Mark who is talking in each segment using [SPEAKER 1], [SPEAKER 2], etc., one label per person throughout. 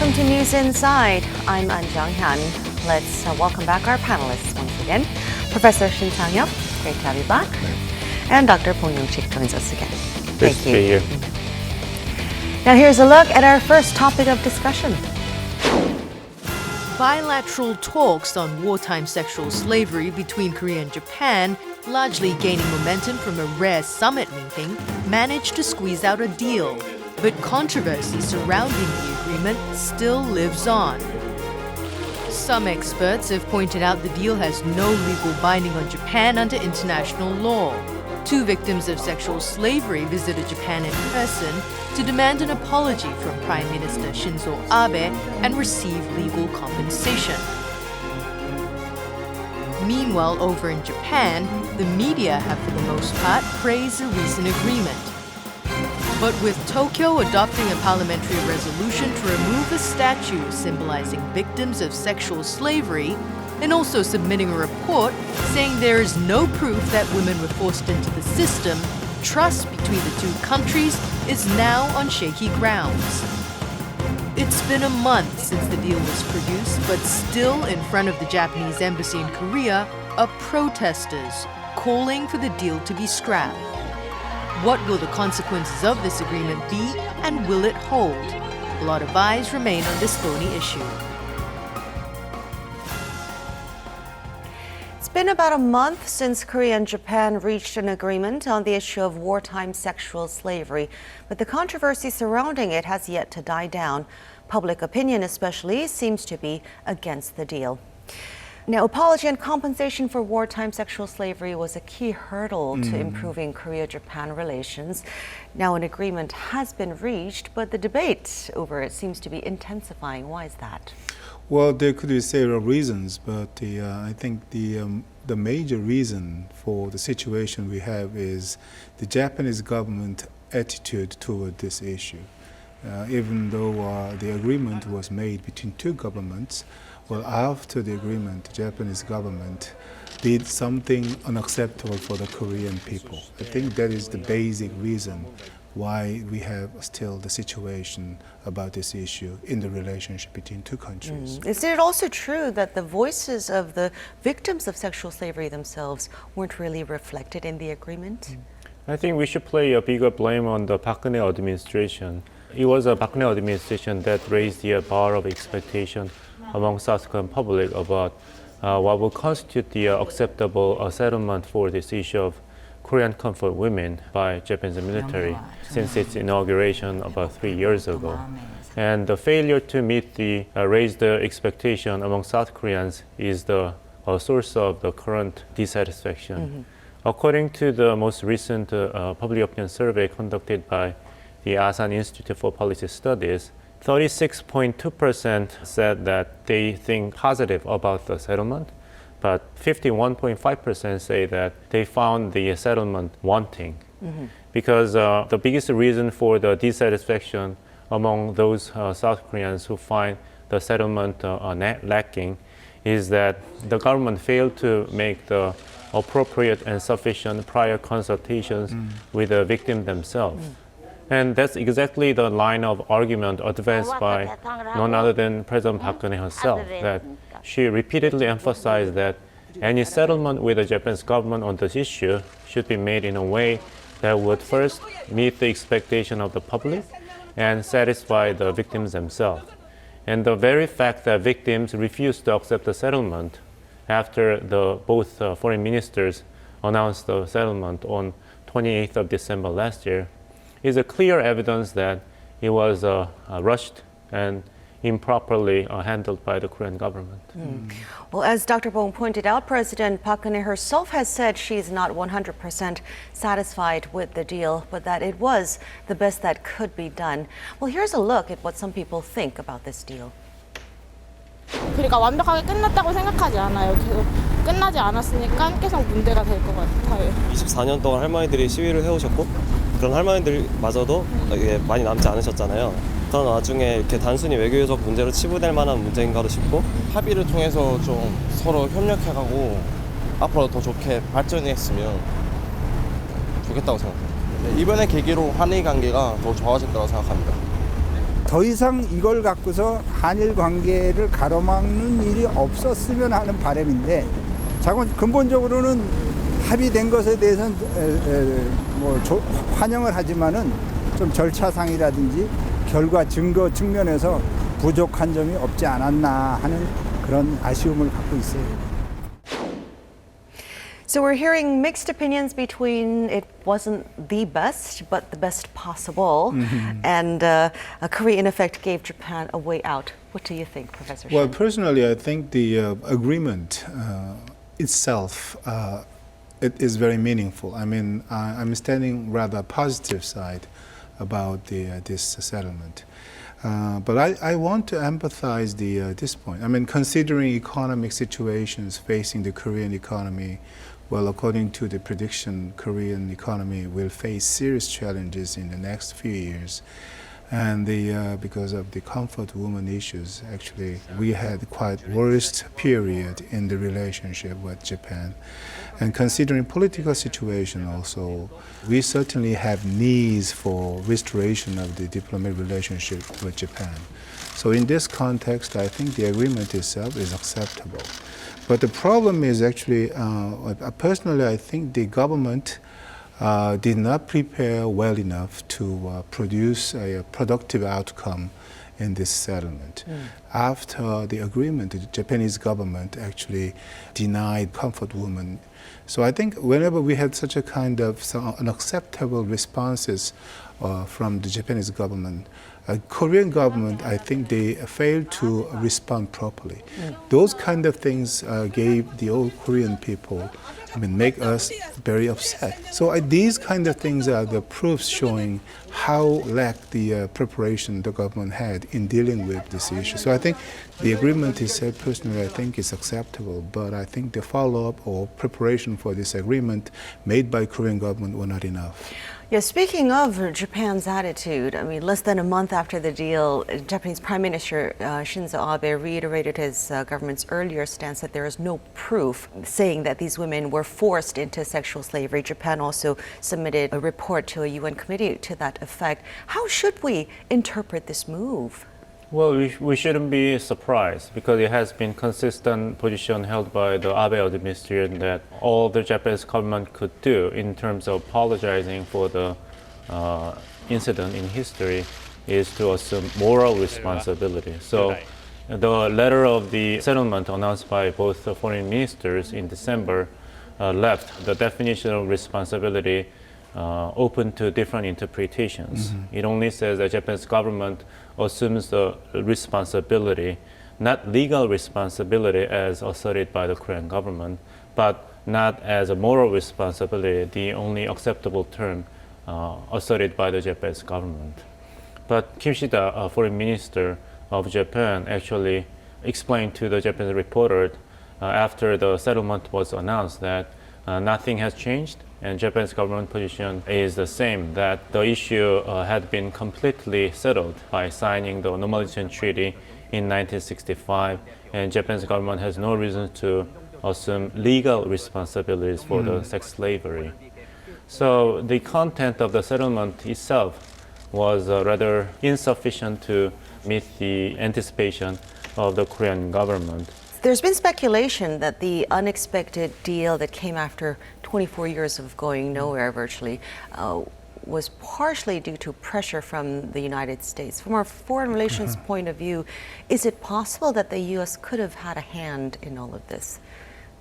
[SPEAKER 1] welcome to News Inside. I'm An Jung-hyun. Let's welcome back our panelists once again. Professor Shin Sang-hyuk, great to have you back. And Dr. Bong Young-sik joins us again.
[SPEAKER 2] Thank you.
[SPEAKER 1] Now here's a look at our first topic of discussion.
[SPEAKER 3] Bilateral talks on wartime sexual slavery between Korea and Japan, largely gaining momentum from a rare summit meeting, managed to squeeze out a deal. But controversy surrounding the agreement still lives on. Some experts have pointed out the deal has no legal binding on Japan under international law. Two victims of sexual slavery visited Japan in person to demand an apology from Prime Minister Shinzo Abe and receive legal compensation. Meanwhile, over in Japan, the media have for the most part praised the recent agreement. But with Tokyo adopting a parliamentary resolution to remove a statue symbolizing victims of sexual slavery, and also submitting a report saying there is no proof that women were forced into the system, trust between the two countries is now on shaky grounds. It's been a month since the deal was produced, but still in front of the Japanese embassy in Korea are protesters calling for the deal to be scrapped. What will the consequences of this agreement be, and will it hold? A lot of eyes remain on this thorny issue.
[SPEAKER 1] It's been about a month since Korea and Japan reached an agreement on the issue of wartime sexual slavery, but the controversy surrounding it has yet to die down. Public opinion especially seems to be against the deal. Now, apology and compensation for wartime sexual slavery was a key hurdle to improving Korea-Japan relations. Now, an agreement has been reached, but the debate over it seems to be intensifying. Why is that?
[SPEAKER 2] Well, there could be several reasons, but I think the major reason for the situation we have is the Japanese government attitude toward this issue. Even though the agreement was made between two governments, well, after the agreement, the Japanese government did something unacceptable for the Korean people. I think that is the basic reason why we have still the situation about this issue in the relationship between two countries.
[SPEAKER 1] Is it also true that the voices of the victims of sexual slavery themselves weren't really reflected in the agreement?
[SPEAKER 4] I think we should play a bigger blame on the Park Geun-hye administration. It was a Park Geun-hye administration that raised the bar of expectation among South Korean public about what would constitute the acceptable settlement for this issue of Korean comfort women by Japan's military since its inauguration about 3 years ago. And the failure to meet the raise the expectation among South Koreans is the source of the current dissatisfaction. According to the most recent public opinion survey conducted by the Asan Institute for Policy Studies, 36.2% said that they think positive about the settlement, but 51.5% say that they found the settlement wanting. Because the biggest reason for the dissatisfaction among those South Koreans who find the settlement lacking is that the government failed to make the appropriate and sufficient prior consultations with the victim themselves. And that's exactly the line of argument advanced by none other than President Park Geun-hye herself, that she repeatedly emphasized that any settlement with the Japanese government on this issue should be made in a way that would first meet the expectation of the public and satisfy the victims themselves. And the very fact that victims refused to accept the settlement after both foreign ministers announced the settlement on 28th of December last year is a clear evidence that it was rushed and improperly handled by the Korean government.
[SPEAKER 1] Well, as Dr. Bong pointed out, President Park Geun-hye herself has said she's not 100% satisfied with the deal, but that it was the best that could be done. Well, here's a look at what some people think about this deal.
[SPEAKER 5] 그러니까 완벽하게 끝났다고 생각하지 않아요. 계속 끝나지 않았으니까 계속 문제가 될 것 같아요.
[SPEAKER 6] 24년 동안 할머니들이 시위를 해오셨고 그런 할머니들마저도 많이 남지 않으셨잖아요. 그런 와중에 이렇게 단순히 외교적 문제로 치부될 만한 문제인가도 싶고
[SPEAKER 7] 합의를 통해서 좀 서로 협력해가고 앞으로 더 좋게 발전했으면 좋겠다고 생각합니다. 이번에 계기로 한일 관계가 더 좋아질 거라고 생각합니다.
[SPEAKER 8] 더 이상 이걸 갖고서 한일 관계를 가로막는 일이 없었으면 하는 바람인데 자꾸 근본적으로는 합의된 것에 대해서는 환영을 하지만은 좀 절차상이라든지 결과 증거 측면에서 부족한 점이 없지 않았나 하는 그런 아쉬움을 갖고 있어요.
[SPEAKER 1] So we're hearing mixed opinions between it wasn't the best, but the best possible. And Korea, in effect, gave Japan a way out. What do you think, Professor
[SPEAKER 2] Well,
[SPEAKER 1] Shin?
[SPEAKER 2] personally, I think the agreement itself it is very meaningful. I mean, I'm standing rather positive side about this settlement. But I want to empathize this point. I mean, considering economic situations facing the Korean economy, well, according to the prediction, Korean economy will face serious challenges in the next few years. And because of the comfort woman issues, actually, we had quite worst period in the relationship with Japan. And considering political situation also, we certainly have needs for restoration of the diplomatic relationship with Japan. So in this context, I think the agreement itself is acceptable. But the problem is actually, personally, I think the government did not prepare well enough to produce a productive outcome in this settlement. After the agreement, the Japanese government actually denied comfort women. So I think whenever we had such a kind of unacceptable responses from the Japanese government, Korean government, I think they failed to respond properly. Those kind of things gave the old Korean people, make us very upset. So these kind of things are the proofs showing how lack the preparation the government had in dealing with this issue. So I think the agreement itself, personally, I think is acceptable, but I think the follow-up or preparation for this agreement made by Korean government were not enough.
[SPEAKER 1] Yeah, speaking of Japan's attitude, less than a month after the deal, Japanese Prime Minister Shinzo Abe reiterated his government's earlier stance that there is no proof, saying that these women were forced into sexual slavery. Japan also submitted a report to a UN committee to that effect. How should we interpret this move?
[SPEAKER 4] Well, we shouldn't be surprised because it has been consistent position held by the Abe administration that all the Japanese government could do in terms of apologizing for the incident in history is to assume moral responsibility. So the letter of the settlement announced by both the foreign ministers in December left the definition of responsibility open to different interpretations. It only says that Japanese government assumes the responsibility, not legal responsibility as asserted by the Korean government, but not as a moral responsibility, the only acceptable term asserted by the Japanese government. But Kishida, foreign minister of Japan, actually explained to the Japanese reporter after the settlement was announced that nothing has changed and Japan's government position is the same, that the issue had been completely settled by signing the Normalization Treaty in 1965, and Japan's government has no reason to assume legal responsibilities for the sex slavery. So the content of the settlement itself was rather insufficient to meet the anticipation of the Korean government.
[SPEAKER 1] There's been speculation that the unexpected deal that came after 24 years of going nowhere virtually was partially due to pressure from the United States. From our foreign relations point of view, is it possible that the U.S. could have had a hand in all of this?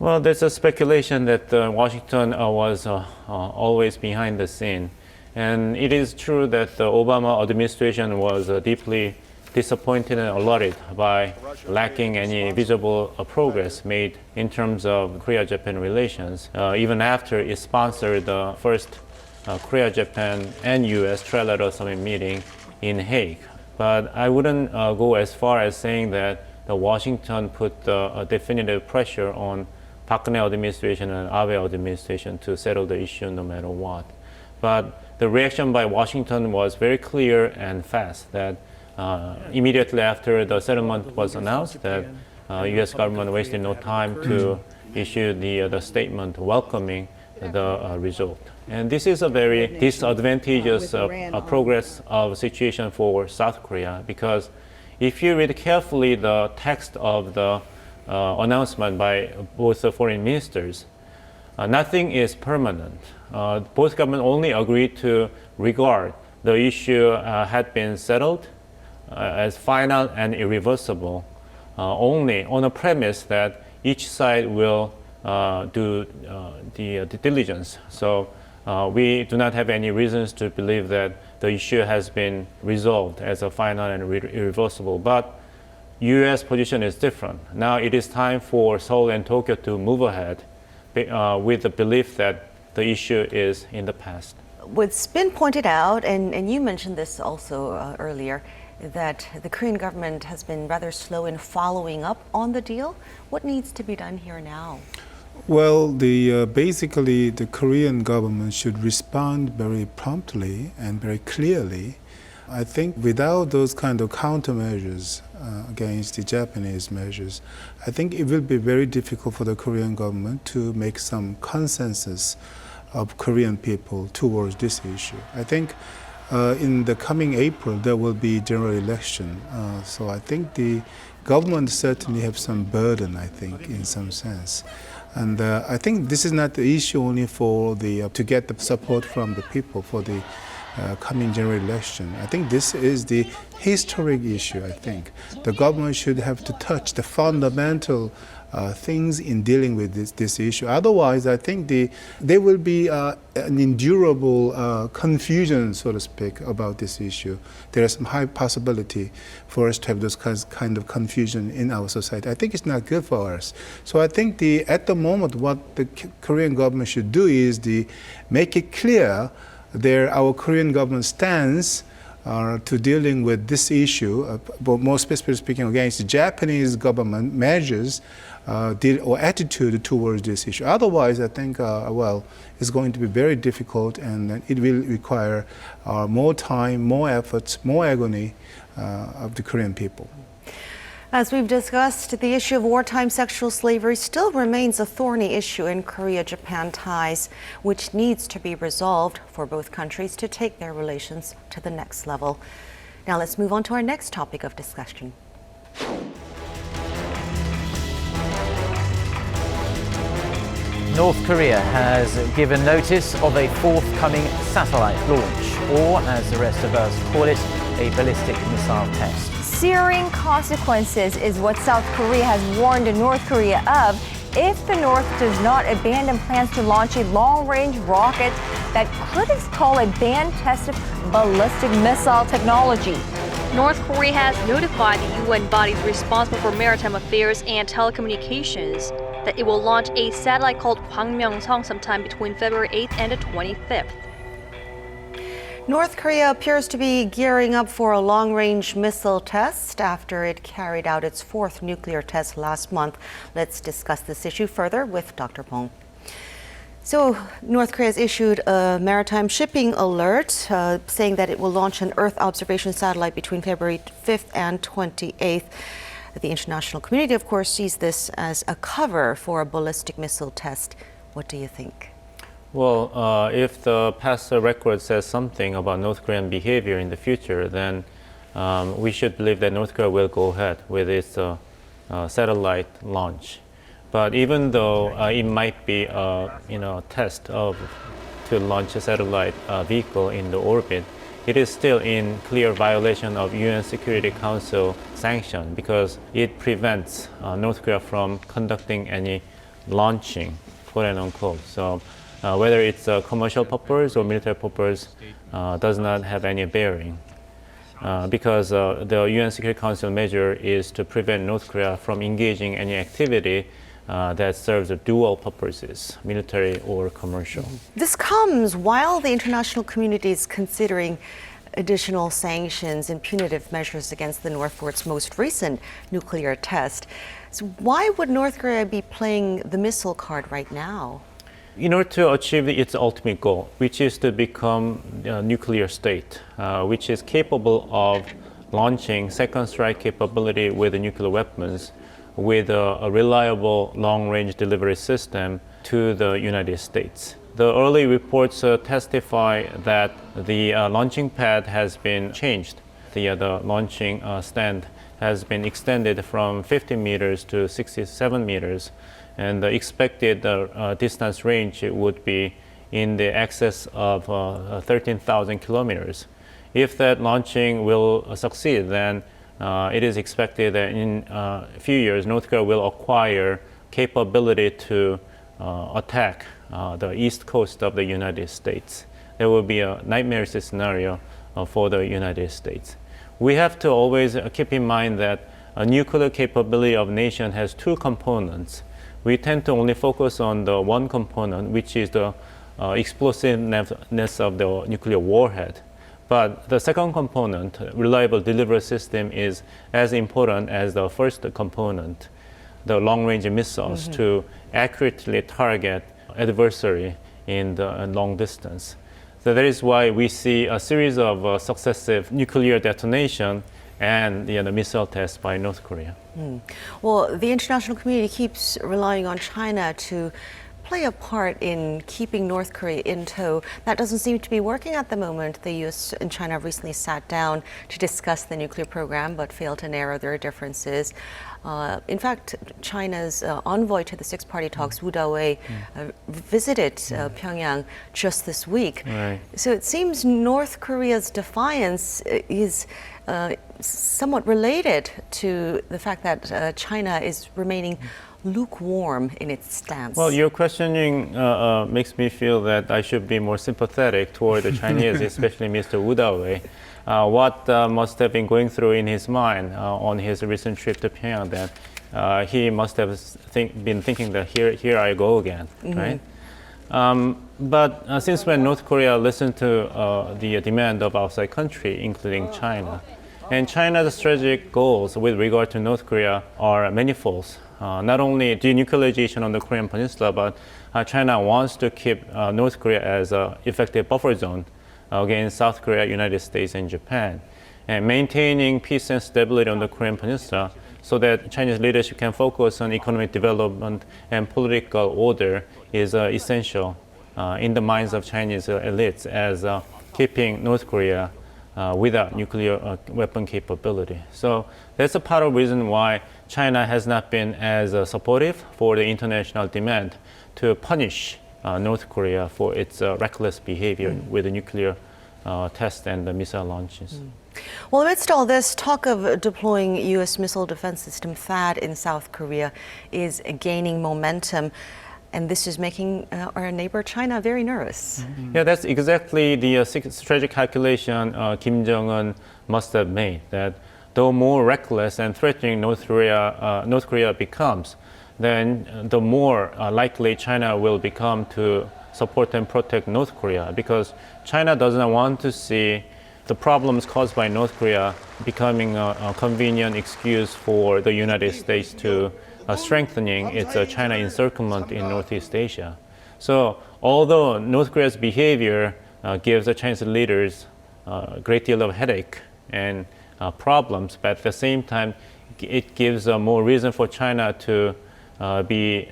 [SPEAKER 4] Well, there's a speculation that Washington was always behind the scene. And it is true that the Obama administration was deeply disappointed and alerted by lacking any visible progress made in terms of Korea-Japan relations, even after it sponsored the first Korea-Japan and U.S. trilateral summit meeting in Hague. But I wouldn't go as far as saying that the Washington put a definitive pressure on Park Geun-hye administration and Abe administration to settle the issue no matter what. But the reaction by Washington was very clear and fast, that immediately after the settlement was announced, that U.S. government wasted no time to issue the statement welcoming the result. And this is a very disadvantageous progress of situation for South Korea, because if you read carefully the text of the announcement by both the foreign ministers, nothing is permanent. Both governments only agreed to regard the issue had been settled as final and irreversible, only on a premise that each side will do the diligence. So we do not have any reasons to believe that the issue has been resolved as a final and irreversible. But U.S. position is different. Now it is time for Seoul and Tokyo to move ahead with the belief that the issue is in the past.
[SPEAKER 1] It's been pointed out, and you mentioned this also earlier, that the Korean government has been rather slow in following up on the deal. What needs to be done here now?
[SPEAKER 2] Well, basically the Korean government should respond very promptly and very clearly. I think without those kind of countermeasures against the Japanese measures, I think it will be very difficult for the Korean government to make some consensus of Korean people towards this issue. I think in the coming April there will be general election, so I think the government certainly have some burden, I think, in some sense. And I think this is not the issue only for to get the support from the people for the coming general election. I think this is the historic issue. I think the government should have to touch the fundamental things in dealing with this issue. Otherwise, I think there will be an endurable confusion, so to speak, about this issue. There is some high possibility for us to have those kind of confusion in our society. I think it's not good for us. So I think at the moment, what the Korean government should do is make it clear our Korean government stance to dealing with this issue, but more specifically speaking against the Japanese government measures or attitude towards this issue. Otherwise, I think, it's going to be very difficult, and it will require more time, more efforts, more agony of the Korean people.
[SPEAKER 1] As we've discussed, the issue of wartime sexual slavery still remains a thorny issue in Korea-Japan ties, which needs to be resolved for both countries to take their relations to the next level. Now let's move on to our next topic of discussion.
[SPEAKER 9] North Korea has given notice of a forthcoming satellite launch, or as the rest of us call it, a ballistic missile test.
[SPEAKER 10] Searing consequences is what South Korea has warned North Korea of if the North does not abandon plans to launch a long-range rocket that critics call a band-tested ballistic missile technology.
[SPEAKER 11] North Korea has notified the UN bodies responsible for maritime affairs and telecommunications that it will launch a satellite called Hwangmyeong-song sometime between February 8th and the 25th.
[SPEAKER 1] North Korea appears to be gearing up for a long-range missile test after it carried out its fourth nuclear test last month. Let's discuss this issue further with Dr. Bong. So, North Korea has issued a maritime shipping alert saying that it will launch an Earth observation satellite between February 5th and 28th. The international community, of course, sees this as a cover for a ballistic missile test. What do you think?
[SPEAKER 4] Well, if the past record says something about North Korean behavior in the future, then we should believe that North Korea will go ahead with its satellite launch. But even though it might be a test to launch a satellite vehicle in the orbit, it is still in clear violation of UN Security Council sanction because it prevents North Korea from conducting any launching, quote and unquote. So whether it's a commercial purpose or military purpose does not have any bearing because the UN Security Council measure is to prevent North Korea from engaging any activity that serves dual purposes, military or commercial.
[SPEAKER 1] This comes while the international community is considering additional sanctions and punitive measures against the North for its most recent nuclear test. So why would North Korea be playing the missile card right now?
[SPEAKER 4] In order to achieve its ultimate goal, which is to become a nuclear state, which is capable of launching second strike capability with nuclear weapons, with a reliable long-range delivery system to the United States. The early reports testify that the launching pad has been changed. The launching stand has been extended from 50 meters to 67 meters, and the expected distance range would be in the excess of 13,000 kilometers. If that launching will succeed, then it is expected that in a few years, North Korea will acquire capability to attack the east coast of the United States. There will be a nightmare scenario for the United States. We have to always keep in mind that a nuclear capability of nation has two components. We tend to only focus on the one component, which is the explosiveness of the nuclear warhead. But the second component, reliable delivery system, is as important as the first component, the long-range missiles, to accurately target adversary in the long distance. So that is why we see a series of successive nuclear detonation and the missile tests by North Korea.
[SPEAKER 1] Well, the international community keeps relying on China to play a part in keeping North Korea in tow. That doesn't seem to be working at the moment. The U.S. and China recently sat down to discuss the nuclear program, but failed to narrow their differences. In fact, China's envoy to the six-party talks, Wu Dawei, visited Pyongyang just this week.
[SPEAKER 4] Right.
[SPEAKER 1] So it seems North Korea's defiance is somewhat related to the fact that China is remaining lukewarm in its stance.
[SPEAKER 4] Well, your questioning makes me feel that I should be more sympathetic toward the Chinese, especially Mr. Wu Dawei. What must have been going through in his mind on his recent trip to Pyongyang, that he must have been thinking that here I go again, right? But since when North Korea listened to the demand of outside country, including China, and China's strategic goals with regard to North Korea are manifold. Not only denuclearization on the Korean Peninsula, but China wants to keep North Korea as an effective buffer zone against South Korea, United States, and Japan, and maintaining peace and stability on the Korean Peninsula so that Chinese leadership can focus on economic development and political order is essential in the minds of Chinese elites as keeping North Korea without nuclear weapon capability. So that's a part of the reason why China has not been as supportive for the international demand to punish North Korea for its reckless behavior with the nuclear tests and the missile launches.
[SPEAKER 1] Well, amidst all this, talk of deploying U.S. missile defense system THAAD in South Korea is gaining momentum. And this is making our neighbor China very nervous.
[SPEAKER 4] Yeah, that's exactly the strategic calculation Kim Jong-un must have made, that the more reckless and threatening North Korea becomes, then the more likely China will become to support and protect North Korea, because China doesn't want to see the problems caused by North Korea becoming a convenient excuse for the United States to strengthening its China encirclement in Northeast Asia. So although North Korea's behavior gives the Chinese leaders a great deal of headache and problems, but at the same time, it gives more reason for China to be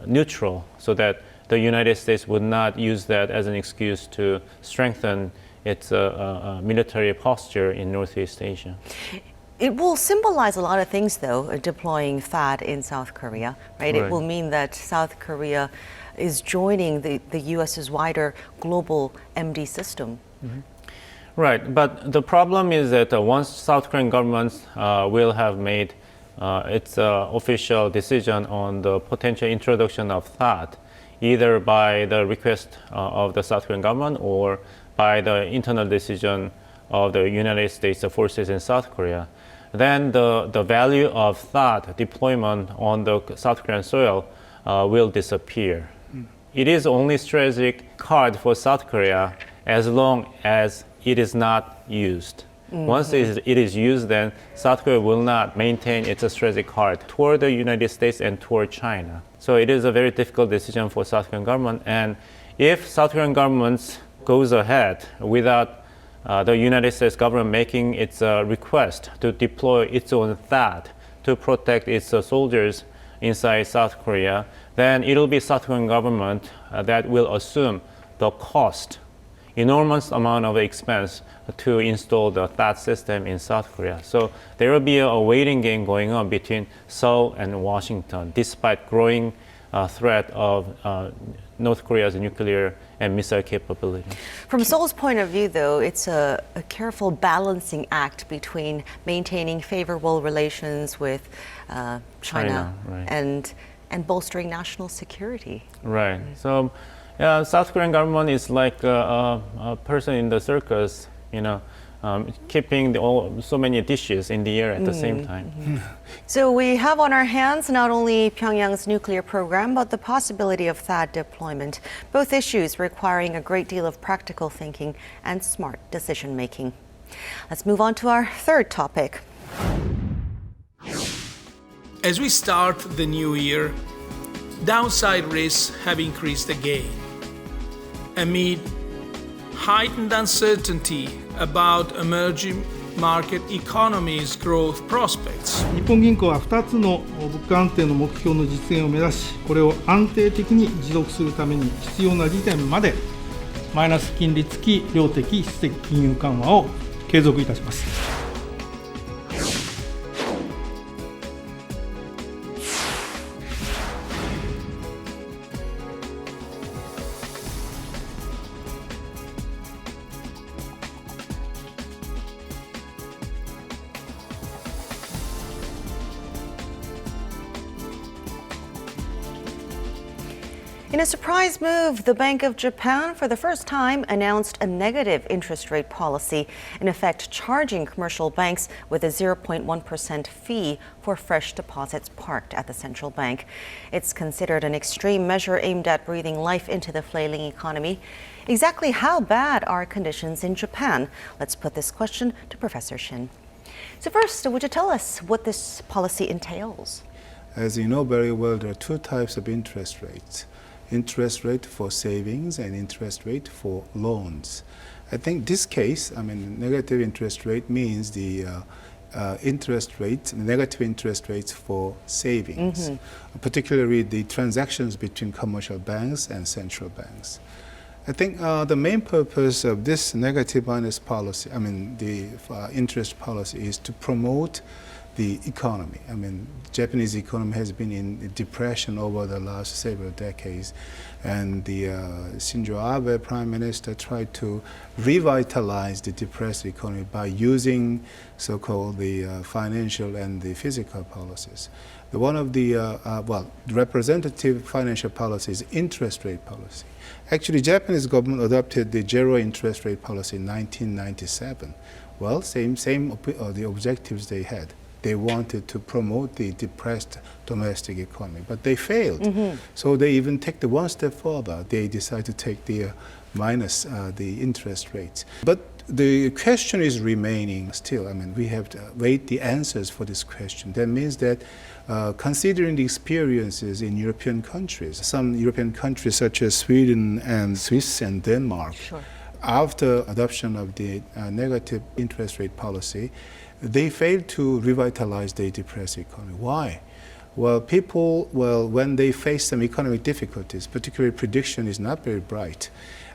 [SPEAKER 4] neutral, so that the United States would not use that as an excuse to strengthen its military posture in Northeast Asia.
[SPEAKER 1] It will symbolize a lot of things, though, deploying THAAD in South Korea, right? It will mean that South Korea is joining the U.S.'s wider global MD system.
[SPEAKER 4] Right, but the problem is that once South Korean government will have made its official decision on the potential introduction of THAAD, either by the request of the South Korean government or by the internal decision of the United States forces in South Korea, then the value of THAAD deployment on the South Korean soil will disappear. It is only strategic card for South Korea as long as it is not used. Once it is used, then South Korea will not maintain its strategic card toward the United States and toward China. So it is a very difficult decision for South Korean government. And if South Korean government goes ahead without the United States government making its request to deploy its own THAAD to protect its soldiers inside South Korea, then it will be South Korean government that will assume the cost, enormous amount of expense to install the THAAD system in South Korea. So there will be a waiting game going on between Seoul and Washington, despite growing threat of North Korea's nuclear and missile capability.
[SPEAKER 1] From Seoul's point of view, though, it's a careful balancing act between maintaining favorable relations with China
[SPEAKER 4] right.
[SPEAKER 1] and bolstering national security.
[SPEAKER 4] Right. So, yeah, South Korean government is like a person in the circus, keeping so many dishes in the air at the same time.
[SPEAKER 1] So we have on our hands not only Pyongyang's nuclear program, but the possibility of THAAD deployment, both issues requiring a great deal of practical thinking and smart decision making. Let's move on to our third topic.
[SPEAKER 12] As we start the new year, downside risks have increased again. Amid heightened uncertainty about emerging market economies' growth prospects.
[SPEAKER 13] 日本銀行は2つの物価安定の目標の実現を目指し、これを安定的に持続するために必要な時点までマイナス金利付き量的質的金融緩和を継続いたします。
[SPEAKER 1] In a surprise move, the Bank of Japan for the first time announced a negative interest rate policy, in effect charging commercial banks with a 0.1% fee for fresh deposits parked at the central bank. It's considered an extreme measure aimed at breathing life into the flailing economy. Exactly how bad are conditions in Japan? Let's put this question to Professor Shin. So first, would you tell us what this policy entails?
[SPEAKER 2] As you know very well, there are two types of interest rates. Interest rate for savings and interest rate for loans. I think this case, negative interest rate means the negative interest rates for savings, particularly the transactions between commercial banks and central banks. I think the main purpose of this negative minus policy, the interest policy, is to promote the economy. Japanese economy has been in depression over the last several decades, and the Shinzo Abe Prime Minister tried to revitalize the depressed economy by using so-called the financial and the physical policies. One of the representative financial policy is interest rate policy. Actually, Japanese government adopted the zero interest rate policy in 1997. Well, same the objectives they had. They wanted to promote the depressed domestic economy, but they failed. So they even take the one step further. They decide to take the minus the interest rates. But the question is remaining still. We have to wait the answers for this question. That means that considering the experiences in European countries, some European countries such as Sweden and Swiss and Denmark, after adoption of the negative interest rate policy, they failed to revitalize the depressed economy. Why? Well, when they face some economic difficulties, particularly prediction is not very bright.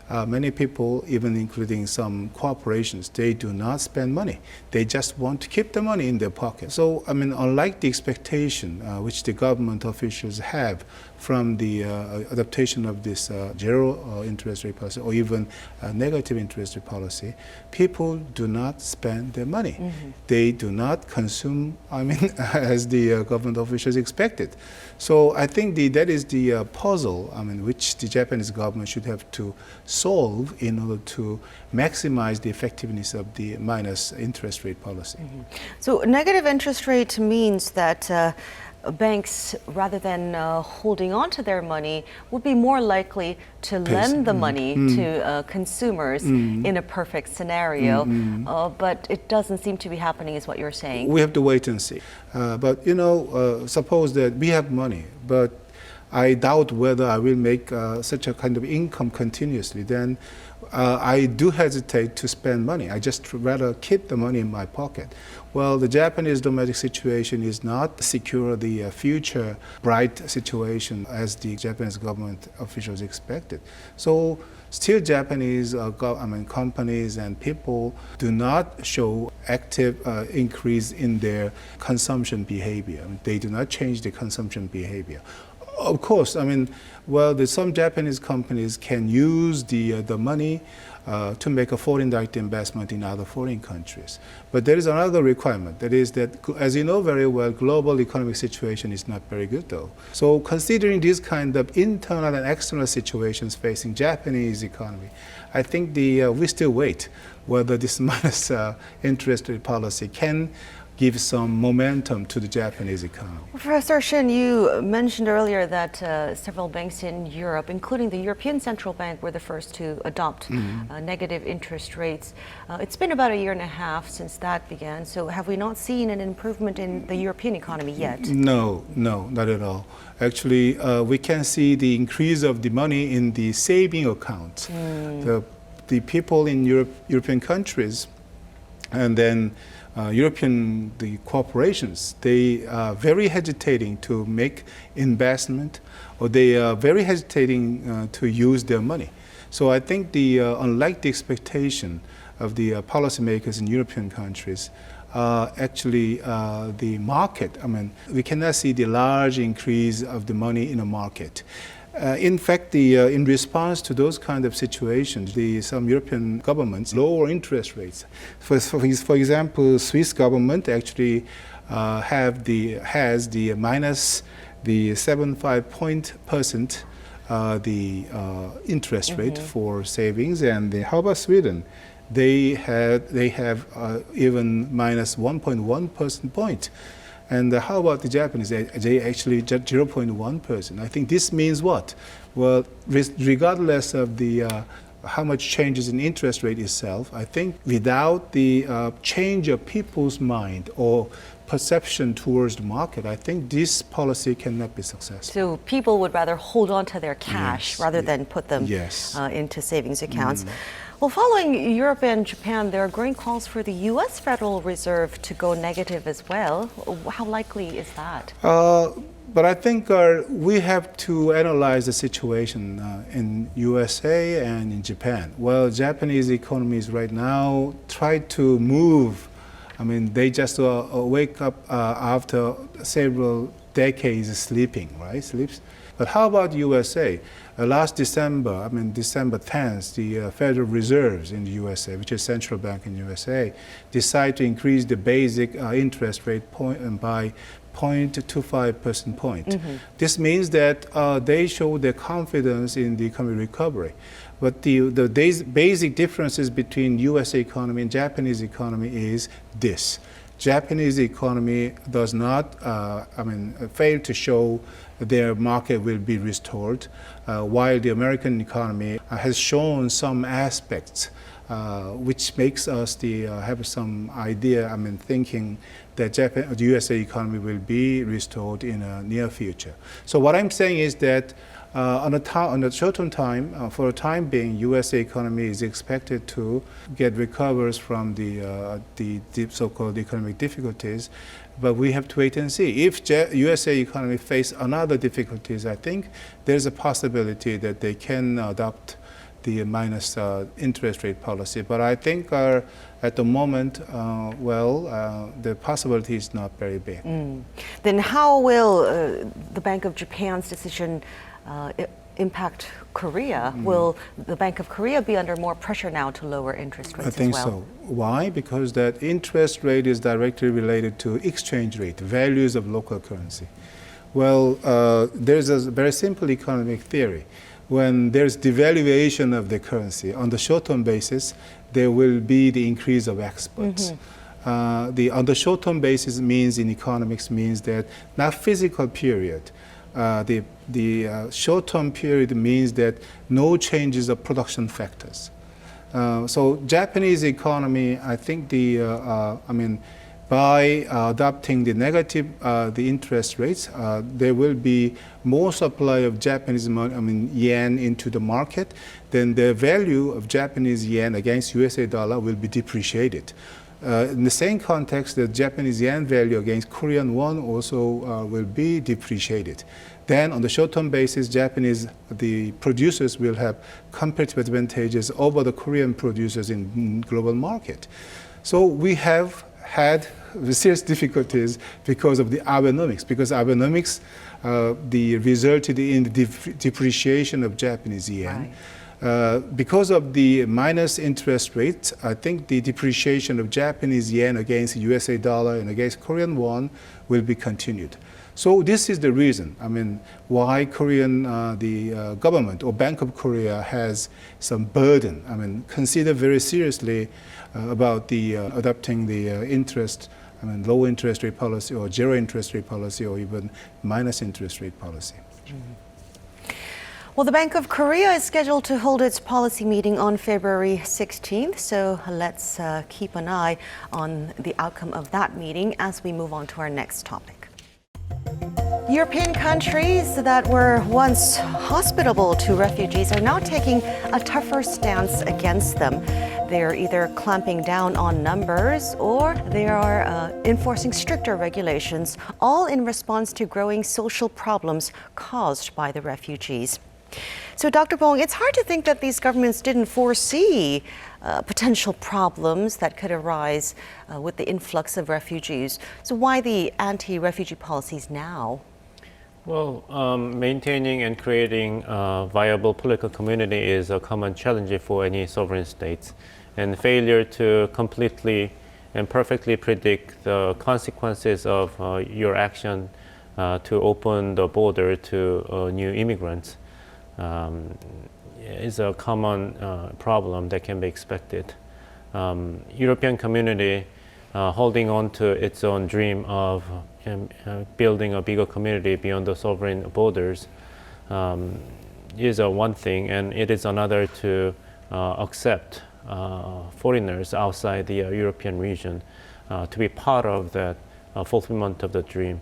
[SPEAKER 2] Many people, even including some corporations, they do not spend money. They just want to keep the money in their pocket. So, unlike the expectation which the government officials have from the adaptation of this zero interest rate policy or even negative interest rate policy, people do not spend their money. They do not consume, as the government officials expected. So I think that is the puzzle, which the Japanese government should have to solve in order to maximize the effectiveness of the minus interest rate policy.
[SPEAKER 1] So negative interest rate means that banks, rather than holding on to their money, would be more likely to lend the money to consumers in a perfect scenario. But it doesn't seem to be happening, is what you're saying.
[SPEAKER 2] We have to wait and see. But suppose that we have money, but I doubt whether I will make such a kind of income continuously, then I do hesitate to spend money. I just rather keep the money in my pocket. Well, the Japanese domestic situation is not secure the future bright situation as the Japanese government officials expected. So still Japanese companies and people do not show active increase in their consumption behavior. They do not change their consumption behavior. Of course, some Japanese companies can use the money to make a foreign direct investment in other foreign countries. But there is another requirement. That is that, as you know very well, global economic situation is not very good though. So considering these kind of internal and external situations facing Japanese economy, I think we still wait whether this minus interest rate policy can give some momentum to the Japanese economy.
[SPEAKER 1] Professor Shin, you mentioned earlier that several banks in Europe, including the European Central Bank, were the first to adopt negative interest rates. It's been about 1.5 years since that began, so have we not seen an improvement in the European economy yet?
[SPEAKER 2] No, not at all. Actually, we can see the increase of the money in the saving accounts. The people in European countries, and then the corporations, they are very hesitating to make investment, or they are very hesitating to use their money. So I think unlike the expectation of the policymakers in European countries, actually the market, we cannot see the large increase of the money in the market. In fact, in response to those kind of situations, some European governments lower interest rates. For example, Swiss government actually has the minus the 75% the interest rate for savings, and how about Sweden? They have even minus 1.1 percentage point. And how about the Japanese? They actually just 0.1%. I think this means what? Well, regardless of how much changes in interest rate itself, I think without the change of people's mind or perception towards the market, I think this policy cannot be successful.
[SPEAKER 1] So people would rather hold on to their cash rather than put them into savings accounts. Well, following Europe and Japan, there are growing calls for the U.S. Federal Reserve to go negative as well. How likely is that?
[SPEAKER 2] But I think we have to analyze the situation in USA and in Japan. Well, Japanese economies right now try to move. They just wake up after several decades sleeping, right? Sleeps. But how about USA? Last December, December 10th, the Federal Reserves in the USA, which is central bank in USA, decided to increase the basic interest rate by 0.25 percentage point. This means that they show their confidence in the economic recovery. But the basic differences between USA economy and Japanese economy is this. Japanese economy does not, fail to show their market will be restored, while the American economy has shown some aspects which makes us have some idea, thinking that the USA economy will be restored in a near future. So what I'm saying is that on a short-term time, for a time being, USA economy is expected to get recovers from the so-called economic difficulties, but we have to wait and see. If USA economy face another difficulties, I think there's a possibility that they can adopt the minus interest rate policy. But I think at the moment, the possibility is not very big.
[SPEAKER 1] Then how will the Bank of Japan's decision impact Korea? Will the Bank of Korea be under more pressure now to lower interest rates
[SPEAKER 2] as well? I think so. Why? Because that interest rate is directly related to exchange rate, values of local currency. Well, there's a very simple economic theory. When there's devaluation of the currency, on the short-term basis, there will be the increase of exports. On the short-term basis means in economics means that not physical period. The short-term period means that no changes of production factors. So Japanese economy, I think by adopting the negative the interest rates, there will be more supply of Japanese money, yen into the market. Then the value of Japanese yen against USA dollar will be depreciated. In the same context, the Japanese yen value against Korean won also will be depreciated. Then, on the short-term basis, the producers will have competitive advantages over the Korean producers in global market. So we have had serious difficulties because of the Abenomics, the resulted in the depreciation of Japanese yen. Right. Because of the minus interest rates, I think the depreciation of Japanese yen against USA dollar and against Korean won will be continued. So this is the reason, why the government or Bank of Korea has some burden. Consider very seriously about the adopting the low interest rate policy or zero interest rate policy or even minus interest rate policy.
[SPEAKER 1] Well, the Bank of Korea is scheduled to hold its policy meeting on February 16th, so let's keep an eye on the outcome of that meeting as we move on to our next topic. European countries that were once hospitable to refugees are now taking a tougher stance against them. They're either clamping down on numbers or they are enforcing stricter regulations, all in response to growing social problems caused by the refugees. So, Dr. Bong, it's hard to think that these governments didn't foresee potential problems that could arise with the influx of refugees. So why the anti-refugee policies now?
[SPEAKER 4] Well, maintaining and creating a viable political community is a common challenge for any sovereign states. And failure to completely and perfectly predict the consequences of your action to open the border to new immigrants is a common problem that can be expected. European community holding on to its own dream of building a bigger community beyond the sovereign borders is one thing, and it is another to accept foreigners outside the European region to be part of that fulfillment of the dream.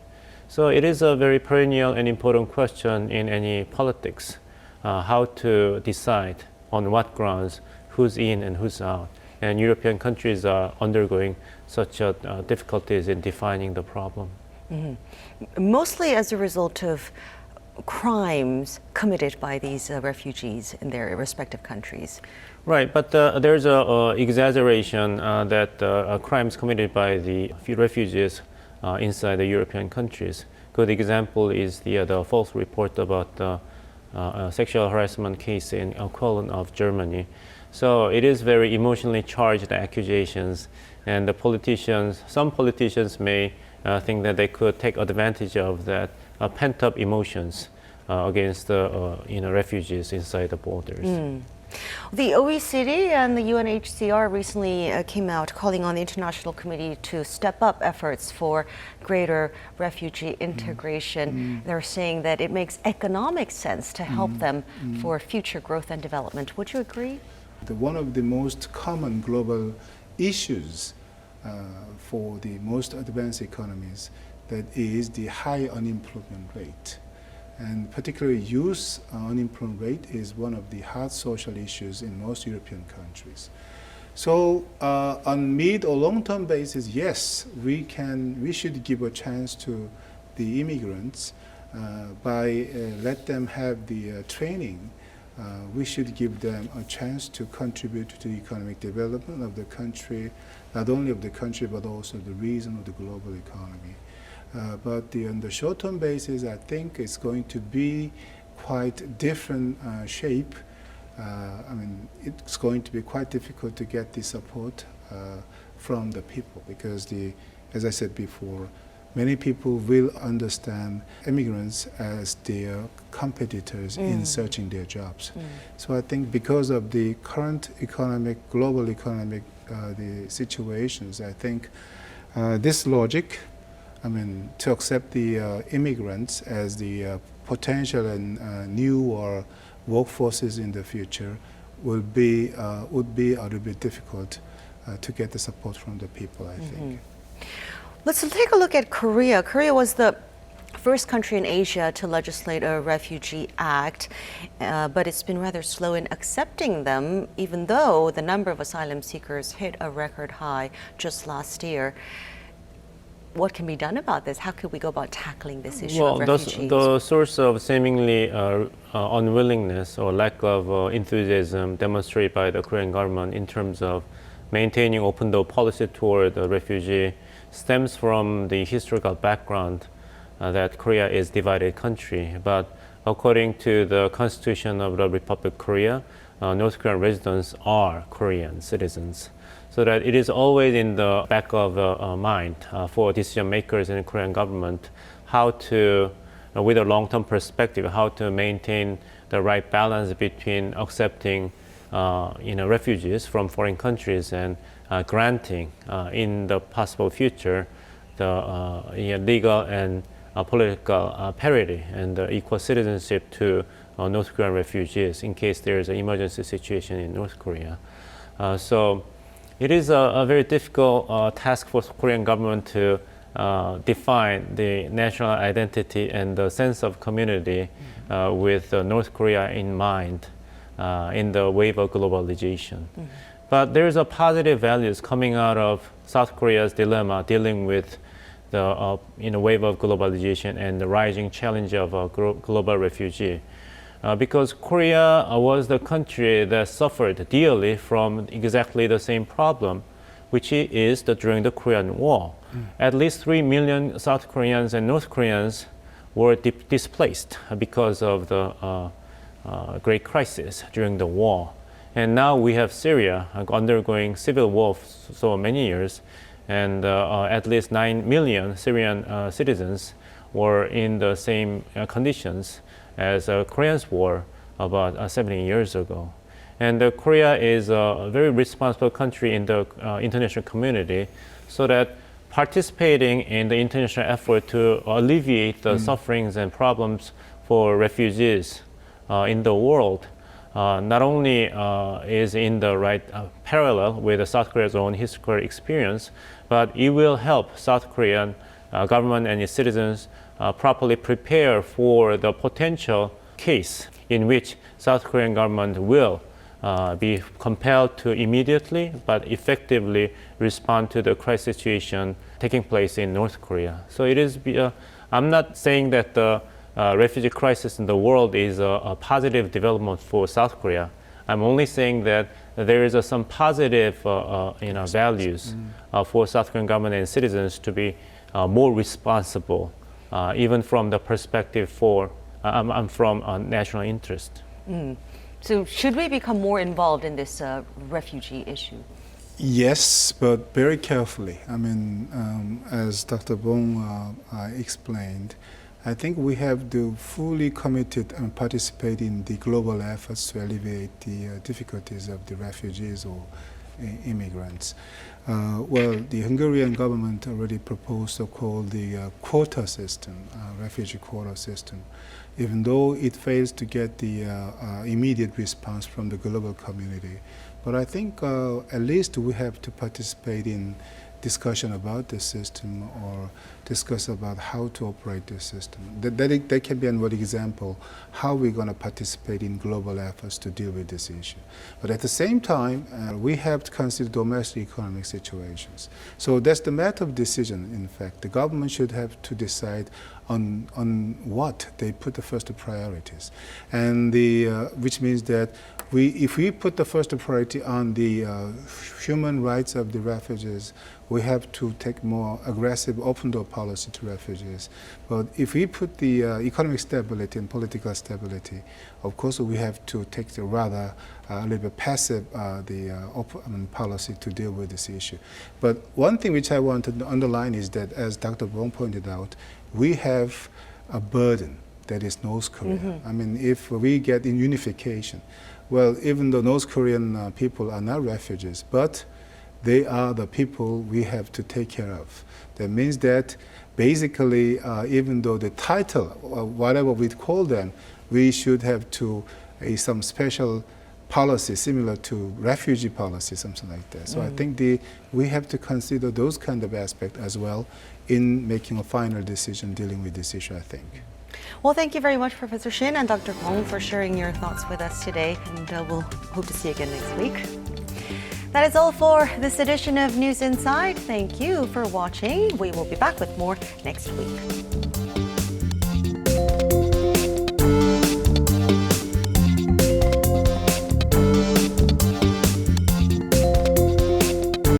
[SPEAKER 4] So it is a very perennial and important question in any politics, how to decide on what grounds who's in and who's out. And European countries are undergoing such difficulties in defining the problem.
[SPEAKER 1] Mm-hmm. Mostly as a result of crimes committed by these refugees in their respective countries.
[SPEAKER 4] Right, but there's an exaggeration that crimes committed by the refugees inside the European countries. Good example is the false report about the sexual harassment case in Cologne of Germany. So it is very emotionally charged accusations, and some politicians may think that they could take advantage of that pent-up emotions against refugees inside the borders.
[SPEAKER 1] Mm. The OECD and the UNHCR recently came out calling on the International Committee to step up efforts for greater refugee integration. They're saying that it makes economic sense to help them for future growth and development. Would you agree?
[SPEAKER 2] One of the most common global issues for the most advanced economies that is the high unemployment rate. And particularly youth unemployment rate is one of the hot social issues in most European countries. So on mid or long-term basis, yes, we should give a chance to the immigrants by let them have the training. We should give them a chance to contribute to the economic development of the country, not only of the country, but also the region of the global economy. But on the short-term basis, I think it's going to be quite different shape. It's going to be quite difficult to get the support from the people because, as I said before, many people will understand immigrants as their competitors in searching their jobs. So I think because of the current global economic the situations, I think this logic, to accept the immigrants as the potential and new workforces in the future would be a little bit difficult to get the support from the people, I think.
[SPEAKER 1] Let's take a look at Korea. Korea was the first country in Asia to legislate a refugee act, but it's been rather slow in accepting them, even though the number of asylum seekers hit a record high just last year. What can be done about this? How could we go about tackling this issue of refugees?
[SPEAKER 4] The source of seemingly unwillingness or lack of enthusiasm demonstrated by the Korean government in terms of maintaining open door policy toward the refugee stems from the historical background that Korea is a divided country. But according to the Constitution of the Republic of Korea, North Korean residents are Korean citizens. So that it is always in the back of the mind for decision makers in the Korean government how to, with a long-term perspective, how to maintain the right balance between accepting refugees from foreign countries and granting in the possible future the legal and political parity and equal citizenship to North Korean refugees in case there is an emergency situation in North Korea. So it is a very difficult task for the Korean government to define the national identity and the sense of community with North Korea in mind in the wave of globalization. But there's a positive values coming out of South Korea's dilemma dealing with the wave of globalization and the rising challenge of global refugee. Because Korea was the country that suffered dearly from exactly the same problem, which is during the Korean War. At least 3 million South Koreans and North Koreans were displaced because of the great crisis during the war. And now we have Syria undergoing civil war for so many years, and at least 9 million Syrian citizens were in the same conditions as Koreans were about 70 years ago. And Korea is a very responsible country in the international community, so that participating in the international effort to alleviate the sufferings and problems for refugees in the world not only is in the right parallel with South Korea's own historical experience, but it will help South Korean government and its citizens properly prepare for the potential case in which South Korean government will be compelled to immediately but effectively respond to the crisis situation taking place in North Korea. So it is. I'm not saying that the refugee crisis in the world is a positive development for South Korea. I'm only saying that there is some positive values for South Korean government and citizens to be more responsible, even from the perspective from national interest.
[SPEAKER 1] So should we become more involved in this refugee issue?
[SPEAKER 2] Yes, but very carefully. I mean, as Dr. Bong explained, I think we have to fully committed and participate in the global efforts to alleviate the difficulties of the refugees or immigrants. Well, the Hungarian government already proposed so-called the quota system, refugee quota system, even though it fails to get the immediate response from the global community. But I think at least we have to participate in discussion about the system or discuss about how to operate the system. That can be one example how we're going to participate in global efforts to deal with this issue. But at the same time, we have to consider domestic economic situations. So that's the matter of decision, in fact. The government should have to decide on what they put the first priorities. And which means that if we put the first priority on the human rights of the refugees, we have to take more aggressive open door policy to refugees. But if we put the economic stability and political stability, of course we have to take the rather a little bit passive policy to deal with this issue. But one thing which I want to underline is that, as Dr. Bong pointed out, we have a burden that is North Korea. I mean, if we get in unification, well, even though North Korean people are not refugees, but they are the people we have to take care of. That means that basically, even though the title, whatever we call them, we should have to some special policy similar to refugee policy, something like that. So I think we have to consider those kind of aspects as well in making a final decision dealing with this issue, I think.
[SPEAKER 1] Well, thank you very much, Professor Shin and Dr. Kwong, for sharing your thoughts with us today, and we'll hope to see you again next week. That is all for this edition of News Inside. Thank you for watching. We will be back with more next week.